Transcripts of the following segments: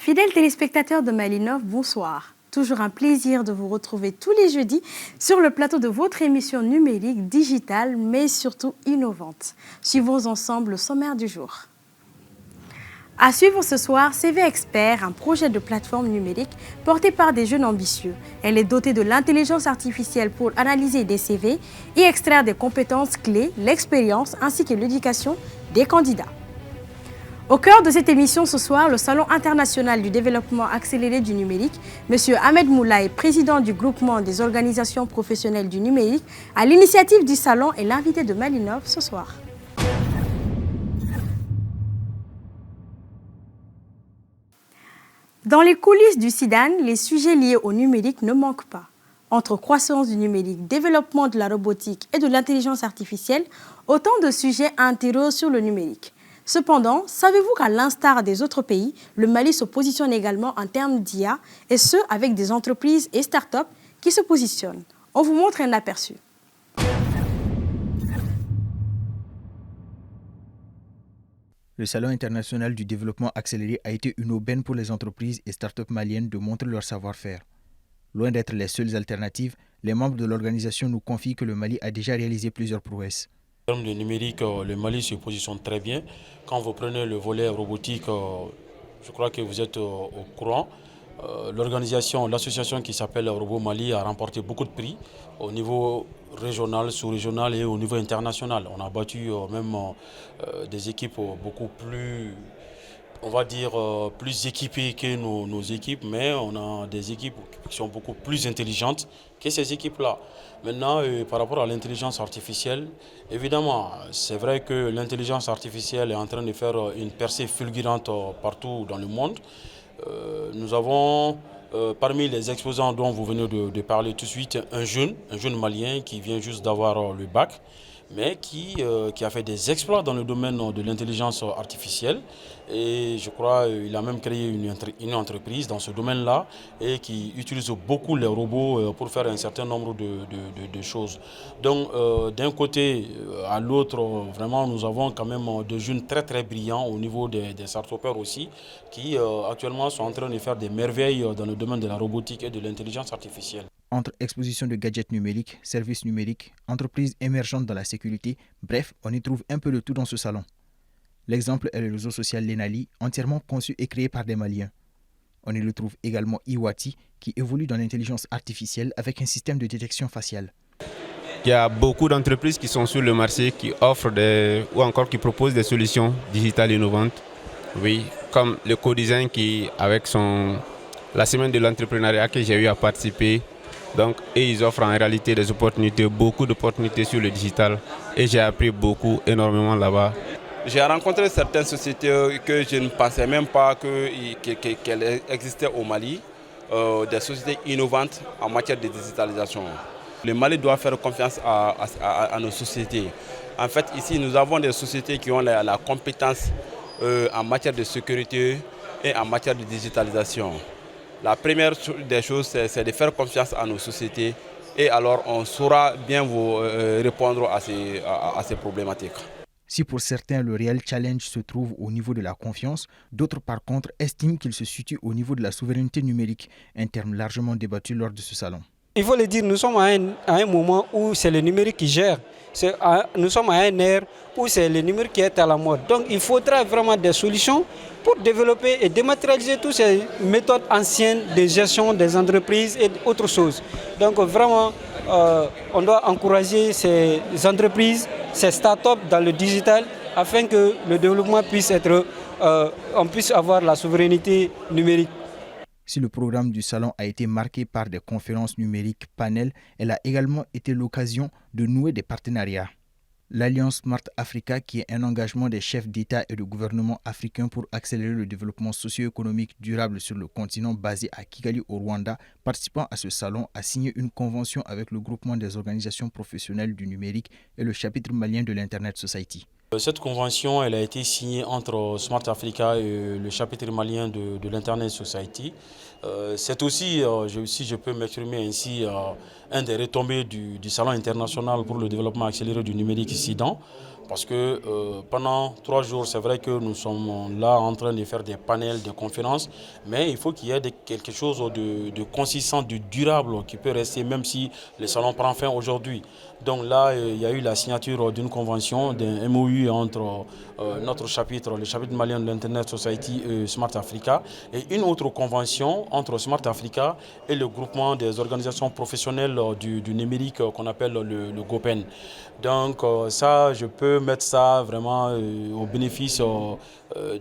Fidèles téléspectateurs de Malinov, bonsoir. Toujours un plaisir de vous retrouver tous les jeudis sur le plateau de votre émission numérique, digitale, mais surtout innovante. Suivons ensemble le sommaire du jour. À suivre ce soir, CV Expert, un projet de plateforme numérique porté par des jeunes ambitieux. Elle est dotée de l'intelligence artificielle pour analyser des CV et extraire des compétences clés, l'expérience ainsi que l'éducation des candidats. Au cœur de cette émission ce soir, le Salon international du développement accéléré du numérique. Monsieur Ahmed Moulaye, président du groupement des organisations professionnelles du numérique, à l'initiative du salon, est l'invité de Malinov ce soir. Dans les coulisses du SIDAN, les sujets liés au numérique ne manquent pas. Entre croissance du numérique, développement de la robotique et de l'intelligence artificielle, autant de sujets interrogent sur le numérique. Cependant, savez-vous qu'à l'instar des autres pays, le Mali se positionne également en termes d'IA, et ce, avec des entreprises et start-up qui se positionnent. On vous montre un aperçu. Le Salon international du développement accéléré a été une aubaine pour les entreprises et start-up maliennes de montrer leur savoir-faire. Loin d'être les seules alternatives, les membres de l'organisation nous confient que le Mali a déjà réalisé plusieurs prouesses. En termes de numérique, le Mali se positionne très bien. Quand vous prenez le volet robotique, je crois que vous êtes au courant. L'association qui s'appelle Robo Mali a remporté beaucoup de prix au niveau régional, sous-régional et au niveau international. On a battu même des équipes beaucoup plus, on va dire, plus équipées que nos équipes, mais on a des équipes qui sont beaucoup plus intelligentes que ces équipes-là. Maintenant, par rapport à l'intelligence artificielle, évidemment, c'est vrai que l'intelligence artificielle est en train de faire une percée fulgurante partout dans le monde. Nous avons, parmi les exposants dont vous venez de parler tout de suite, un jeune malien qui vient juste d'avoir le bac, mais qui a fait des exploits dans le domaine de l'intelligence artificielle. Et je crois qu'il a même créé une entreprise dans ce domaine-là et qui utilise beaucoup les robots pour faire un certain nombre de choses. Donc d'un côté à l'autre, vraiment nous avons quand même des jeunes très très brillants au niveau des start-upers aussi, qui actuellement sont en train de faire des merveilles dans le domaine de la robotique et de l'intelligence artificielle. Entre exposition de gadgets numériques, services numériques, entreprises émergentes dans la sécurité, bref, on y trouve un peu de tout dans ce salon. L'exemple est le réseau social Lenali, entièrement conçu et créé par des Maliens. On y retrouve également Iwati, qui évolue dans l'intelligence artificielle avec un système de détection faciale. Il y a beaucoup d'entreprises qui sont sur le marché, qui offrent ou encore qui proposent des solutions digitales innovantes. Oui, comme le co-design qui, avec la semaine de l'entrepreneuriat que j'ai eu à participer, donc, et ils offrent en réalité des opportunités, beaucoup d'opportunités sur le digital. Et j'ai appris énormément là-bas. J'ai rencontré certaines sociétés que je ne pensais même pas qu'elles existaient au Mali, des sociétés innovantes en matière de digitalisation. Le Mali doit faire confiance à nos sociétés. En fait, ici, nous avons des sociétés qui ont la compétence en matière de sécurité et en matière de digitalisation. La première des choses, c'est de faire confiance à nos sociétés et alors on saura bien vous répondre à ces problématiques. Si pour certains le réel challenge se trouve au niveau de la confiance, d'autres par contre estiment qu'il se situe au niveau de la souveraineté numérique, un terme largement débattu lors de ce salon. Il faut le dire, nous sommes à un moment où c'est le numérique qui gère. Nous sommes à un ère où c'est le numérique qui est à la mode. Donc il faudra vraiment des solutions pour développer et dématérialiser toutes ces méthodes anciennes de gestion des entreprises et autres choses. Donc vraiment, on doit encourager ces entreprises, ces start-up dans le digital afin que le développement puisse on puisse avoir la souveraineté numérique. Si le programme du salon a été marqué par des conférences numériques panels, elle a également été l'occasion de nouer des partenariats. L'Alliance Smart Africa, qui est un engagement des chefs d'État et de gouvernement africains pour accélérer le développement socio-économique durable sur le continent basé à Kigali au Rwanda, participant à ce salon, a signé une convention avec le groupement des organisations professionnelles du numérique et le chapitre malien de l'Internet Society. Cette convention elle a été signée entre Smart Africa et le chapitre malien de l'Internet Society. C'est aussi, si je peux m'exprimer ainsi, un des retombées du Salon international pour le développement accéléré du numérique SIDAN. Parce que pendant 3 jours, c'est vrai que nous sommes là en train de faire des panels, des conférences, mais il faut qu'il y ait quelque chose de consistant, de durable qui peut rester même si le salon prend fin aujourd'hui. Donc là, il y a eu la signature d'une convention, d'un MOU entre notre chapitre, le chapitre malien de l'Internet Society et Smart Africa, et une autre convention entre Smart Africa et le groupement des organisations professionnelles du numérique qu'on appelle le GOPEN. Donc ça, je peux mettre ça vraiment au bénéfice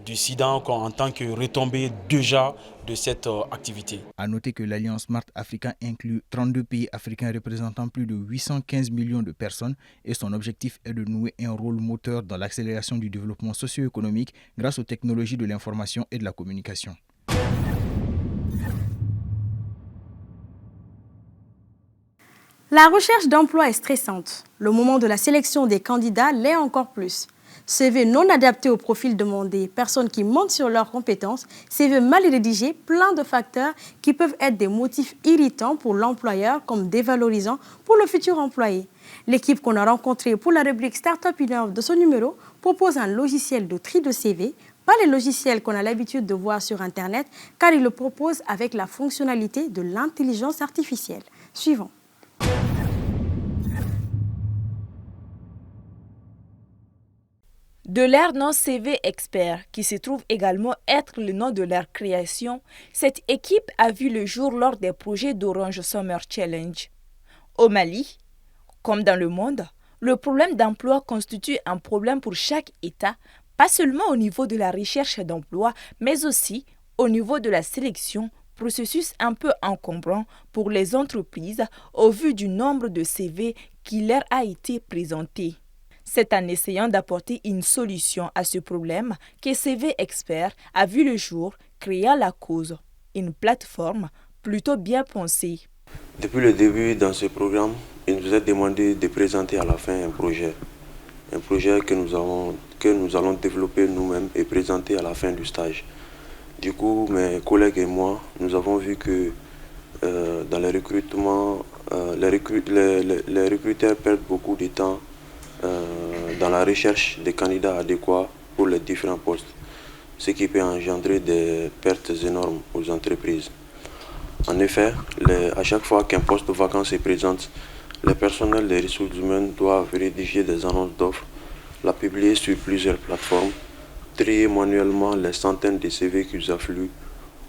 du SIDA en tant que retombée déjà de cette activité. A noter que l'Alliance Smart Africa inclut 32 pays africains représentant plus de 815 millions de personnes et son objectif est de nouer un rôle moteur dans l'accélération du développement socio-économique grâce aux technologies de l'information et de la communication. La recherche d'emploi est stressante. Le moment de la sélection des candidats l'est encore plus. CV non adapté au profil demandé, personnes qui mentent sur leurs compétences, CV mal rédigé, plein de facteurs qui peuvent être des motifs irritants pour l'employeur comme dévalorisants pour le futur employé. L'équipe qu'on a rencontrée pour la rubrique Startup Innov de ce numéro propose un logiciel de tri de CV, pas les logiciels qu'on a l'habitude de voir sur Internet, car il le propose avec la fonctionnalité de l'intelligence artificielle. Suivant. De leur nom CV Expert, qui se trouve également être le nom de leur création, cette équipe a vu le jour lors des projets d'Orange Summer Challenge. Au Mali, comme dans le monde, le problème d'emploi constitue un problème pour chaque État, pas seulement au niveau de la recherche d'emploi, mais aussi au niveau de la sélection, processus un peu encombrant pour les entreprises au vu du nombre de CV qui leur a été présenté. C'est en essayant d'apporter une solution à ce problème que CV Expert a vu le jour, créant La Cause, une plateforme plutôt bien pensée. Depuis le début dans ce programme, il nous est demandé de présenter à la fin un projet que nous allons développer nous-mêmes et présenter à la fin du stage. Du coup, mes collègues et moi, nous avons vu que dans les recrutements, les recruteurs perdent beaucoup de temps dans la recherche des candidats adéquats pour les différents postes, ce qui peut engendrer des pertes énormes aux entreprises. En effet, à chaque fois qu'un poste vacant se présente, les personnels des ressources humaines doivent rédiger des annonces d'offres, la publier sur plusieurs plateformes, trier manuellement les centaines de CV qui affluent,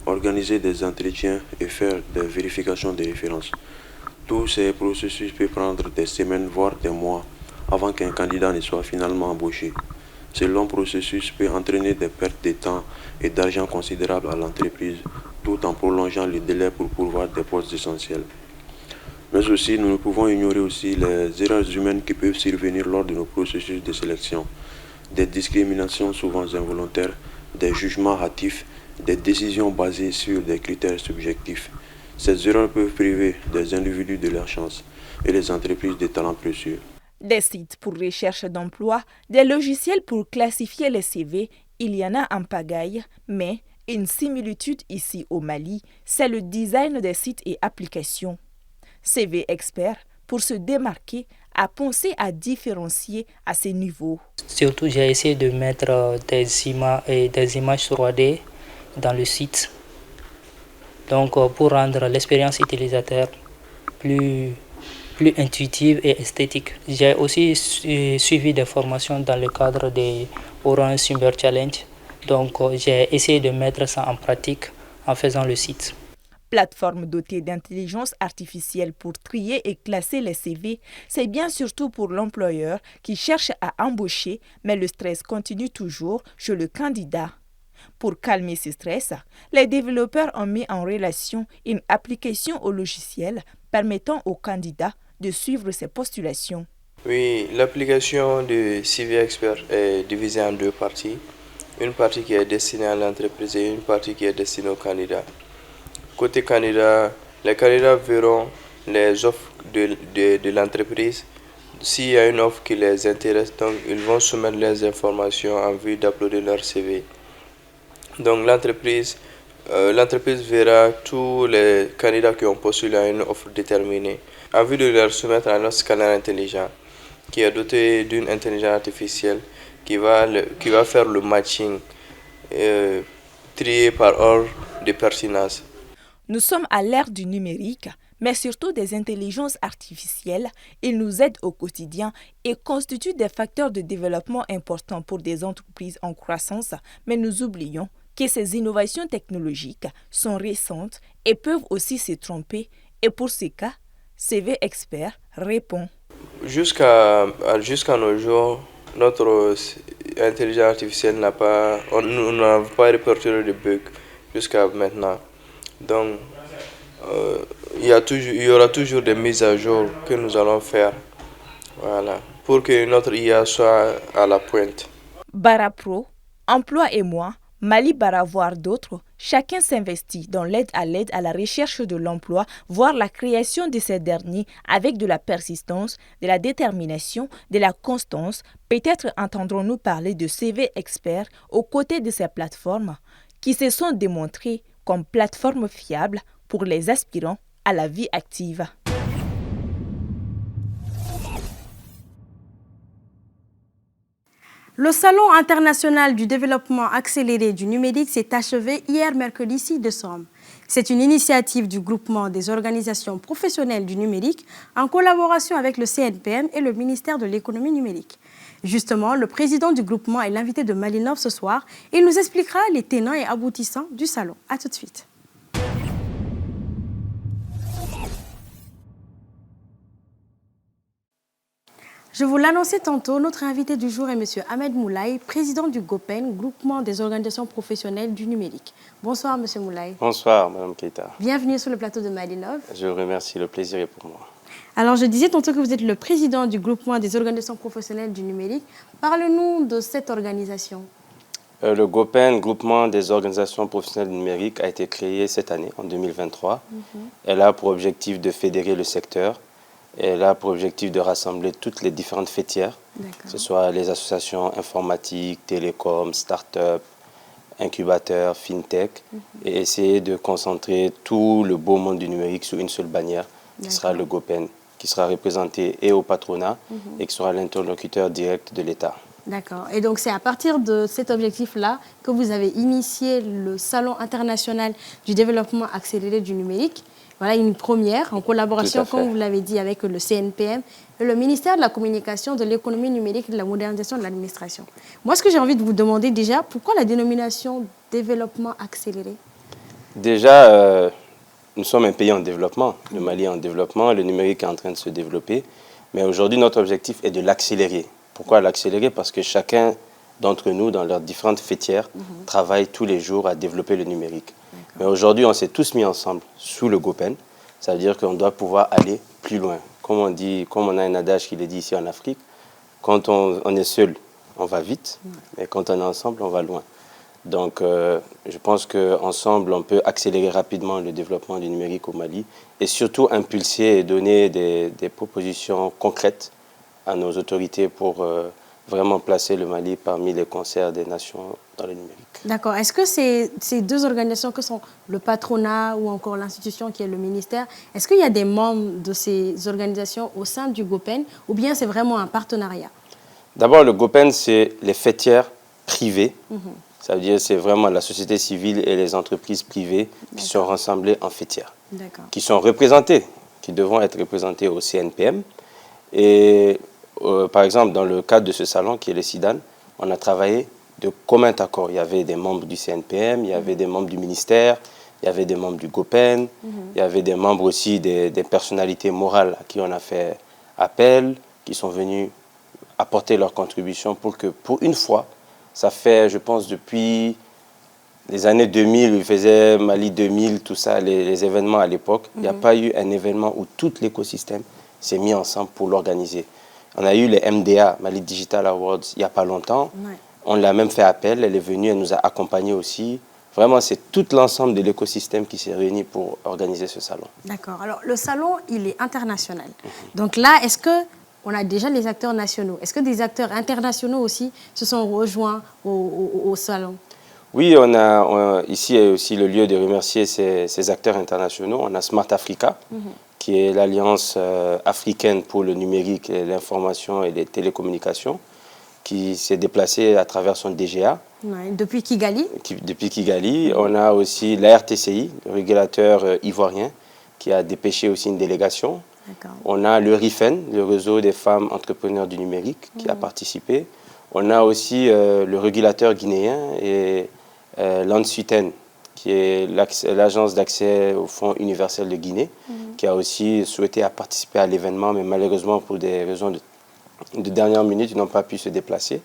organiser des entretiens et faire des vérifications de références. Tous ces processus peuvent prendre des semaines, voire des mois, avant qu'un candidat ne soit finalement embauché. Ce long processus peut entraîner des pertes de temps et d'argent considérables à l'entreprise, tout en prolongeant le délai pour pourvoir des postes essentiels. Mais aussi, nous ne pouvons ignorer aussi les erreurs humaines qui peuvent survenir lors de nos processus de sélection, des discriminations souvent involontaires, des jugements hâtifs, des décisions basées sur des critères subjectifs. Ces erreurs peuvent priver des individus de leur chance et les entreprises de talents précieux. Des sites pour recherche d'emploi, des logiciels pour classifier les CV, il y en a en pagaille, mais une similitude ici au Mali, c'est le design des sites et applications. CV Expert, pour se démarquer, a pensé à différencier à ces niveaux. Surtout, j'ai essayé de mettre des images 3D dans le site. Donc, pour rendre l'expérience utilisateur plus intuitive et esthétique. J'ai aussi suivi des formations dans le cadre des Orange Summer Challenge. Donc, j'ai essayé de mettre ça en pratique en faisant le site. Plateforme dotée d'intelligence artificielle pour trier et classer les CV, c'est bien surtout pour l'employeur qui cherche à embaucher, mais le stress continue toujours chez le candidat. Pour calmer ce stress, les développeurs ont mis en relation une application au logiciel permettant aux candidats de suivre ses postulations. Oui, l'application de CV Expert est divisée en deux parties. Une partie qui est destinée à l'entreprise et une partie qui est destinée aux candidats. Côté candidat, les candidats verront les offres de l'entreprise. S'il y a une offre qui les intéresse, donc ils vont soumettre les informations en vue d'uploader leur CV. Donc l'entreprise verra tous les candidats qui ont postulé à une offre déterminée en vue de leur soumettre à notre scanner intelligent qui est doté d'une intelligence artificielle qui va faire le matching trié par ordre de pertinence. Nous sommes à l'ère du numérique, mais surtout des intelligences artificielles. Ils nous aident au quotidien et constituent des facteurs de développement importants pour des entreprises en croissance, mais nous oublions que ces innovations technologiques sont récentes et peuvent aussi se tromper. Et pour ce cas, CV Expert répond. Jusqu'à nos jours, notre intelligence artificielle n'a pas répertorié de bugs jusqu'à maintenant. Donc, il y aura toujours des mises à jour que nous allons faire, voilà, pour que notre IA soit à la pointe. Barapro, Emploi et moi, Mali Bara voire d'autres, chacun s'investit dans l'aide à la recherche de l'emploi, voire la création de ces derniers avec de la persistance, de la détermination, de la constance. Peut-être entendrons-nous parler de CV Expert aux côtés de ces plateformes qui se sont démontrées comme plateformes fiables pour les aspirants à la vie active. Le Salon international du développement accéléré du numérique s'est achevé hier mercredi 6 décembre. C'est une initiative du groupement des organisations professionnelles du numérique en collaboration avec le CNPM et le ministère de l'économie numérique. Justement, le président du groupement est l'invité de Malinov ce soir. Il nous expliquera les tenants et aboutissants du salon. A tout de suite. Je vous l'annonçais tantôt, notre invité du jour est M. Ahmed Moulaye, président du GOPEN, groupement des organisations professionnelles du numérique. Bonsoir M. Moulaye. Bonsoir Mme Keita. Bienvenue sur le plateau de Malinov. Je vous remercie, le plaisir est pour moi. Alors je disais tantôt que vous êtes le président du groupement des organisations professionnelles du numérique. Parlez-nous de cette organisation. Le GOPEN, groupement des organisations professionnelles du numérique, a été créé cette année, en 2023. Elle a pour objectif de fédérer le secteur. Elle a pour objectif de rassembler toutes les différentes fêtières, que ce soit les associations informatiques, télécoms, start-up, incubateurs, fintech, et essayer de concentrer tout le beau monde du numérique sous une seule bannière, qui sera le GOPEN, qui sera représenté et au patronat et qui sera l'interlocuteur direct de l'État. D'accord. Et donc c'est à partir de cet objectif-là que vous avez initié le Salon international du développement accéléré du numérique. Voilà une première en collaboration, comme vous l'avez dit, avec le CNPM et le ministère de la Communication, de l'économie numérique et de la modernisation de l'administration. Moi, ce que j'ai envie de vous demander déjà, pourquoi la dénomination développement accéléré? Déjà, nous sommes un pays en développement. Le Mali est en développement, le numérique est en train de se développer. Mais aujourd'hui, notre objectif est de l'accélérer. Pourquoi l'accélérer? Parce que chacun d'entre nous, dans leurs différentes fêtières, travaille tous les jours à développer le numérique. Mais aujourd'hui, on s'est tous mis ensemble sous le GOPEN. Ça veut dire qu'on doit pouvoir aller plus loin. Comme on a un adage qui le dit ici en Afrique, quand on est seul, on va vite, mais quand on est ensemble, on va loin. Donc, je pense qu'ensemble, on peut accélérer rapidement le développement du numérique au Mali et surtout impulser et donner des propositions concrètes à nos autorités pour vraiment placer le Mali parmi les concerts des nations dans le numérique. D'accord. Est-ce que ces deux organisations que sont le patronat ou encore l'institution qui est le ministère, est-ce qu'il y a des membres de ces organisations au sein du GOPEN ou bien c'est vraiment un partenariat? D'abord, le GOPEN, c'est les fêtières privées. Ça veut dire que c'est vraiment la société civile et les entreprises privées qui sont rassemblées en fêtières, qui sont représentées, qui devront être représentées au CNPM. Et par exemple, dans le cadre de ce salon qui est le SIDAN, on a travaillé de commun accord. Il y avait des membres du CNPM, il y avait des membres du ministère, il y avait des membres du GOPEN, il y avait des membres aussi des personnalités morales à qui on a fait appel, qui sont venus apporter leur contribution pour que, pour une fois, ça fait, je pense, depuis les années 2000, ils faisaient Mali 2000, tout ça, les événements à l'époque. Il n'y a pas eu un événement où tout l'écosystème s'est mis ensemble pour l'organiser. On a eu les MDA, Mali Digital Awards, il n'y a pas longtemps. On l'a même fait appel, elle est venue, elle nous a accompagnés aussi. Vraiment, c'est tout l'ensemble de l'écosystème qui s'est réuni pour organiser ce salon. D'accord. Alors, le salon, il est international. Donc là, est-ce qu'on a déjà les acteurs nationaux? Est-ce que des acteurs internationaux aussi se sont rejoints au salon? Oui, ici est aussi le lieu de remercier ces acteurs internationaux. On a Smart Africa, qui est l'Alliance africaine pour le numérique, l'information et les télécommunications, qui s'est déplacée à travers son DGA. Ouais, depuis Kigali. Depuis Kigali. On a aussi la RTCI, le régulateur ivoirien, qui a dépêché aussi une délégation. On a le RIFEN, le réseau des femmes entrepreneurs du numérique, qui a participé. On a aussi le régulateur guinéen et l'ANSUTEN, qui est l'agence d'accès au Fonds universel de Guinée, qui a aussi souhaité participer à l'événement, mais malheureusement pour des raisons de dernière minute, ils n'ont pas pu se déplacer.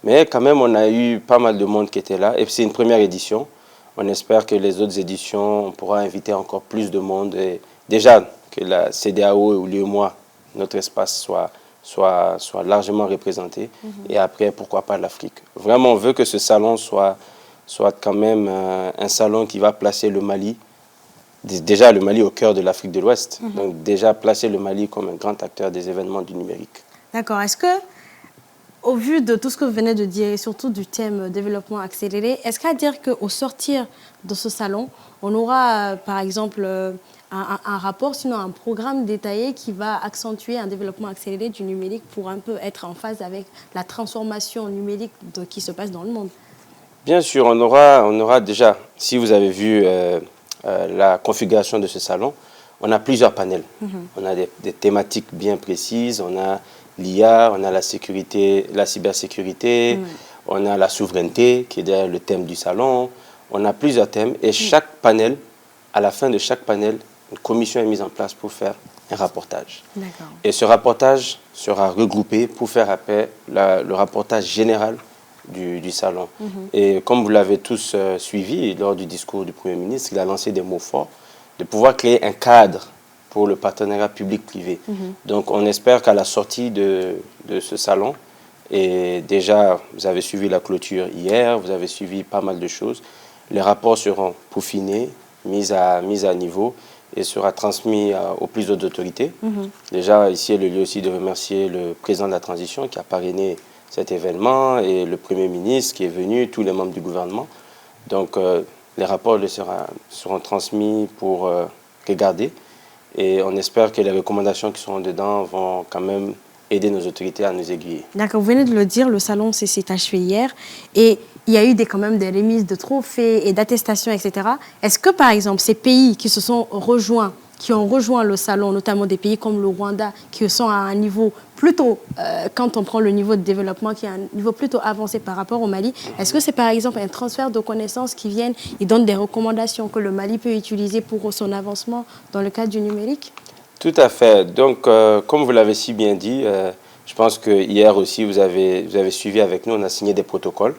Mais quand même, on a eu pas mal de monde qui était là. Et c'est une première édition. On espère que les autres éditions, on pourra inviter encore plus de monde. Et déjà, que la CEDEAO ou l'UEMOA, notre espace, soit largement représenté. Et après, pourquoi pas l'Afrique. Vraiment, on veut que ce salon soit quand même un salon qui va placer le Mali, déjà le Mali au cœur de l'Afrique de l'Ouest. Donc déjà placer le Mali comme un grand acteur des événements du numérique. D'accord. Est-ce que, au vu de tout ce que vous venez de dire, et surtout du thème développement accéléré, est-ce qu'à dire qu'au sortir de ce salon, on aura par exemple un rapport, sinon un programme détaillé qui va accentuer un développement accéléré du numérique pour un peu être en phase avec la transformation numérique qui se passe dans le monde? Bien sûr, on aura déjà, si vous avez vu la configuration de ce salon, on a plusieurs panels. On a des thématiques bien précises, on a l'IA, on a la sécurité, la cybersécurité, on a la souveraineté qui est derrière le thème du salon. On a plusieurs thèmes et chaque panel, à la fin de chaque panel, une commission est mise en place pour faire un rapportage. Et ce rapportage sera regroupé pour faire après le rapportage général du salon. Et comme vous l'avez tous suivi lors du discours du Premier ministre, il a lancé des mots forts de pouvoir créer un cadre pour le partenariat public-privé. Donc on espère qu'à la sortie de ce salon, et déjà vous avez suivi la clôture hier, vous avez suivi pas mal de choses, les rapports seront peaufinés, mis à niveau et sera transmis aux plus hautes autorités. Déjà ici est le lieu aussi de remercier le président de la transition qui a parrainé cet événement et le Premier ministre qui est venu, tous les membres du gouvernement. Donc les rapports seront transmis pour regarder et on espère que les recommandations qui seront dedans vont quand même aider nos autorités à nous aiguiller. D'accord, vous venez de le dire, le salon s'est achevé hier et il y a eu quand même des remises de trophées et d'attestations, etc. Est-ce que par exemple ces pays qui se sont rejoints, qui ont rejoint le salon, notamment des pays comme le Rwanda, qui sont à un niveau plutôt, quand on prend le niveau de développement, qui est un niveau plutôt avancé par rapport au Mali, est-ce que c'est par exemple un transfert de connaissances qui viennent et donnent des recommandations que le Mali peut utiliser pour son avancement dans le cadre du numérique? Tout à fait. Donc, comme vous l'avez si bien dit, je pense que hier aussi, vous avez suivi avec nous, on a signé des protocoles.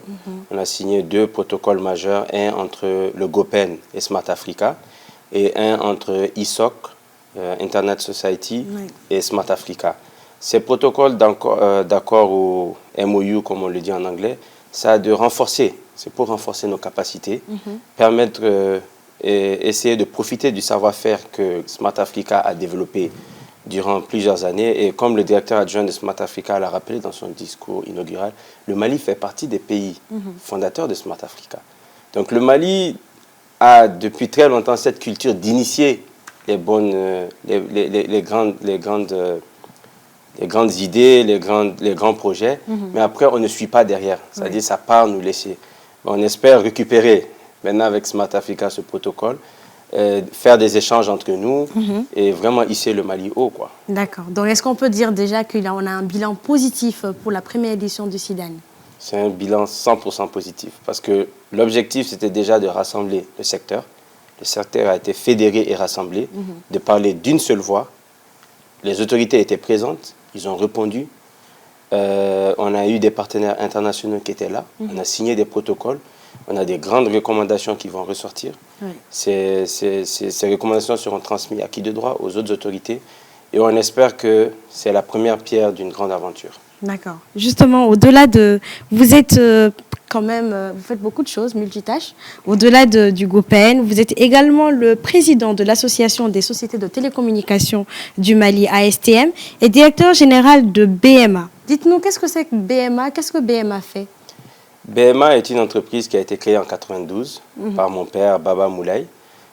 On a signé 2 protocoles majeurs, un entre le GoPen et Smart Africa, et un entre ISOC, Internet Society, et Smart Africa. Ces protocoles d'accord au MOU, comme on le dit en anglais, ça a de renforcer, c'est pour renforcer nos capacités, permettre et essayer de profiter du savoir-faire que Smart Africa a développé durant plusieurs années. Et comme le directeur adjoint de Smart Africa l'a rappelé dans son discours inaugural, le Mali fait partie des pays fondateurs de Smart Africa. Donc le Mali a depuis très longtemps cette culture d'initier les grandes idées, les grands projets, mais après on ne suit pas derrière, c'est-à-dire ça part nous laisser. On espère récupérer maintenant avec Smart Africa ce protocole, faire des échanges entre nous et vraiment hisser le Mali haut, quoi. D'accord. Donc est-ce qu'on peut dire déjà qu'on a un bilan positif pour la première édition du SIDAN? C'est un bilan 100% positif parce que l'objectif c'était déjà de rassembler le secteur. Le secteur a été fédéré et rassemblé, de parler d'une seule voix. Les autorités étaient présentes, ils ont répondu. On a eu des partenaires internationaux qui étaient là, on a signé des protocoles. On a des grandes recommandations qui vont ressortir. Ces recommandations seront transmises à qui de droit, aux autres autorités. Et on espère que c'est la première pierre d'une grande aventure. D'accord. Justement, au-delà de... Vous êtes quand même... vous faites beaucoup de choses, multitâches. Au-delà du GoPen, vous êtes également le président de l'Association des sociétés de télécommunications du Mali, ASTM, et directeur général de BMA. Dites-nous, qu'est-ce que c'est que BMA? Qu'est-ce que BMA fait? BMA est une entreprise qui a été créée en 1992 par mon père, Baba Moulay.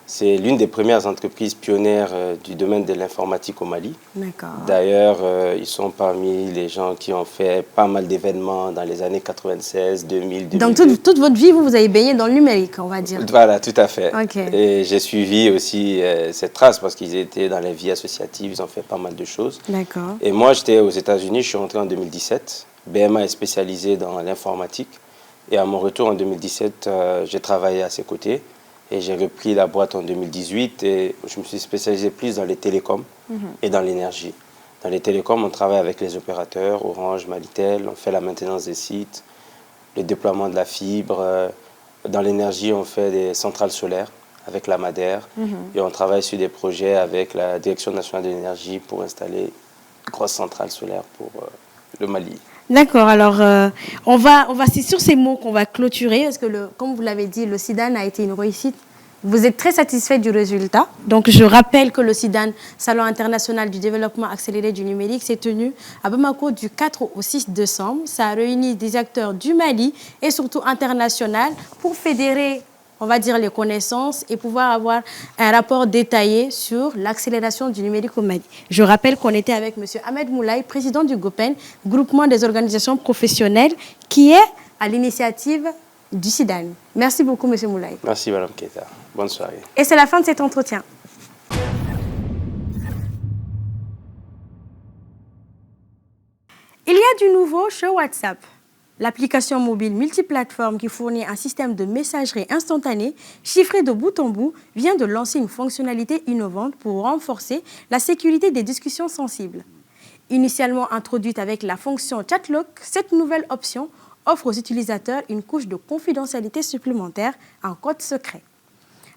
C'est l'une des premières entreprises pionnières du domaine de l'informatique au Mali. D'accord. D'ailleurs, ils sont parmi les gens qui ont fait pas mal d'événements dans les années 96, 2000, 2002. Donc toute votre vie, vous avez baigné dans le numérique, on va dire. Voilà, tout à fait. Okay. Et j'ai suivi aussi cette trace parce qu'ils étaient dans la vie associative, ils ont fait pas mal de choses. D'accord. Et moi, j'étais aux États-Unis, je suis rentré en 2017. BMA est spécialisé dans l'informatique. Et à mon retour en 2017, j'ai travaillé à ses côtés. Et j'ai repris la boîte en 2018 et je me suis spécialisé plus dans les télécoms et dans l'énergie. Dans les télécoms, on travaille avec les opérateurs, Orange, Malitel, on fait la maintenance des sites, le déploiement de la fibre. Dans l'énergie, on fait des centrales solaires avec la MADER et on travaille sur des projets avec la Direction nationale de l'énergie pour installer une grosse centrale solaire pour le Mali. D'accord, alors c'est sur ces mots qu'on va clôturer, parce que comme vous l'avez dit, le SIDAN a été une réussite. Vous êtes très satisfait du résultat. Donc je rappelle que le SIDAN, Salon international du développement accéléré du numérique, s'est tenu à Bamako du 4 au 6 décembre. Ça a réuni des acteurs du Mali et surtout international pour fédérer, on va dire, les connaissances et pouvoir avoir un rapport détaillé sur l'accélération du numérique au Mali. Je rappelle qu'on était avec M. Ahmed Moulaye, président du GOPEN, groupement des organisations professionnelles, qui est à l'initiative du SIDAN. Merci beaucoup, M. Moulaye. Merci, Mme Keita. Bonne soirée. Et c'est la fin de cet entretien. Il y a du nouveau chez WhatsApp. L'application mobile multiplateforme qui fournit un système de messagerie instantanée, chiffré de bout en bout, vient de lancer une fonctionnalité innovante pour renforcer la sécurité des discussions sensibles. Initialement introduite avec la fonction Chatlock, cette nouvelle option offre aux utilisateurs une couche de confidentialité supplémentaire en code secret.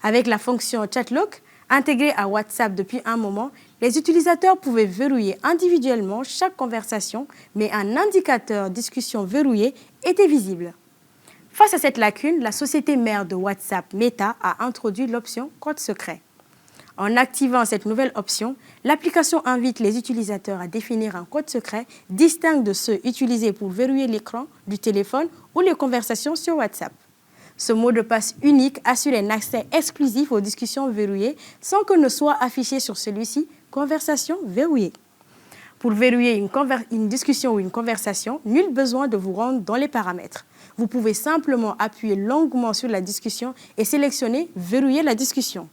Avec la fonction Chatlock, intégrée à WhatsApp depuis un moment, les utilisateurs pouvaient verrouiller individuellement chaque conversation, mais un indicateur discussion verrouillé était visible. Face à cette lacune, la société mère de WhatsApp, Meta, a introduit l'option code secret. En activant cette nouvelle option, l'application invite les utilisateurs à définir un code secret distinct de ceux utilisés pour verrouiller l'écran du téléphone ou les conversations sur WhatsApp. Ce mot de passe unique assure un accès exclusif aux discussions verrouillées sans que ne soit affiché sur celui-ci « Conversation verrouillée ». Pour verrouiller une discussion ou une conversation, nul besoin de vous rendre dans les paramètres. Vous pouvez simplement appuyer longuement sur la discussion et sélectionner « Verrouiller la discussion ».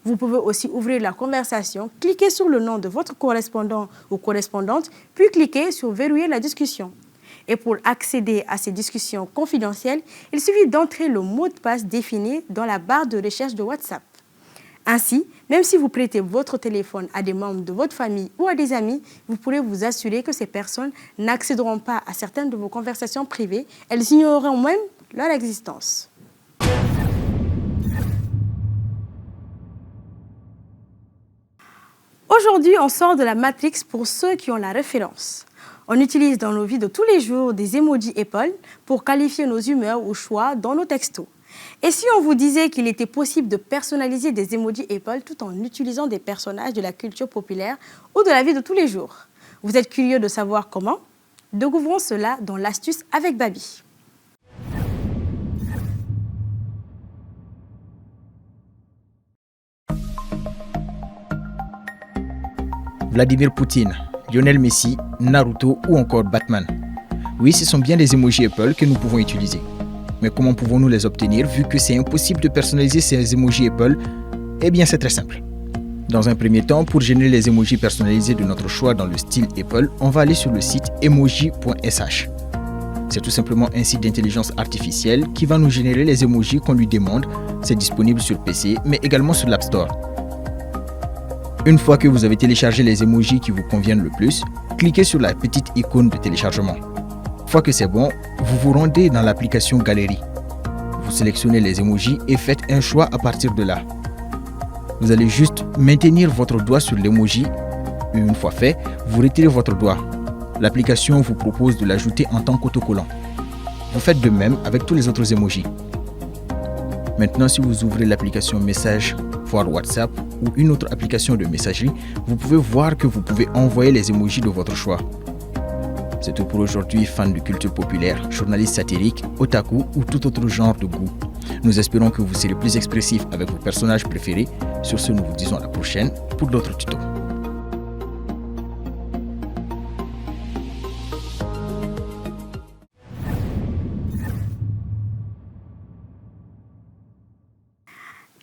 Vous pouvez aussi ouvrir la conversation, cliquer sur le nom de votre correspondant ou correspondante, puis cliquer sur « Verrouiller la discussion ». Et pour accéder à ces discussions confidentielles, il suffit d'entrer le mot de passe défini dans la barre de recherche de WhatsApp. Ainsi, même si vous prêtez votre téléphone à des membres de votre famille ou à des amis, vous pourrez vous assurer que ces personnes n'accéderont pas à certaines de vos conversations privées. Elles ignoreront même leur existence. Aujourd'hui, on sort de la Matrix pour ceux qui ont la référence. On utilise dans nos vies de tous les jours des emojis Apple pour qualifier nos humeurs ou choix dans nos textos. Et si on vous disait qu'il était possible de personnaliser des emojis Apple tout en utilisant des personnages de la culture populaire ou de la vie de tous les jours? Vous êtes curieux de savoir comment? Découvrons cela dans l'astuce avec Babi. Vladimir Poutine, Lionel Messi, Naruto ou encore Batman. Oui, ce sont bien des emojis Apple que nous pouvons utiliser. Mais comment pouvons-nous les obtenir vu que c'est impossible de personnaliser ces emojis Apple? Eh bien, c'est très simple. Dans un premier temps, pour générer les emojis personnalisés de notre choix dans le style Apple, on va aller sur le site emoji.sh. C'est tout simplement un site d'intelligence artificielle qui va nous générer les emojis qu'on lui demande. C'est disponible sur PC, mais également sur l'App Store. Une fois que vous avez téléchargé les emojis qui vous conviennent le plus, cliquez sur la petite icône de téléchargement. Une fois que c'est bon, vous vous rendez dans l'application Galerie. Vous sélectionnez les emojis et faites un choix à partir de là. Vous allez juste maintenir votre doigt sur l'emoji et une fois fait, vous retirez votre doigt. L'application vous propose de l'ajouter en tant qu'autocollant. Vous faites de même avec tous les autres emojis. Maintenant, si vous ouvrez l'application Message, voire WhatsApp ou une autre application de messagerie, vous pouvez voir que vous pouvez envoyer les emojis de votre choix. C'est tout pour aujourd'hui, fans de culture populaire, journalistes satiriques, otaku ou tout autre genre de goût. Nous espérons que vous serez plus expressif avec vos personnages préférés. Sur ce, nous vous disons à la prochaine pour d'autres tutos.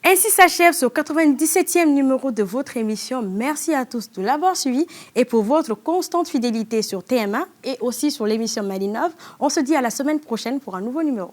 Ainsi s'achève ce 97e numéro de votre émission. Merci à tous de l'avoir suivi et pour votre constante fidélité sur TM1 et aussi sur l'émission Mali 9. On se dit à la semaine prochaine pour un nouveau numéro.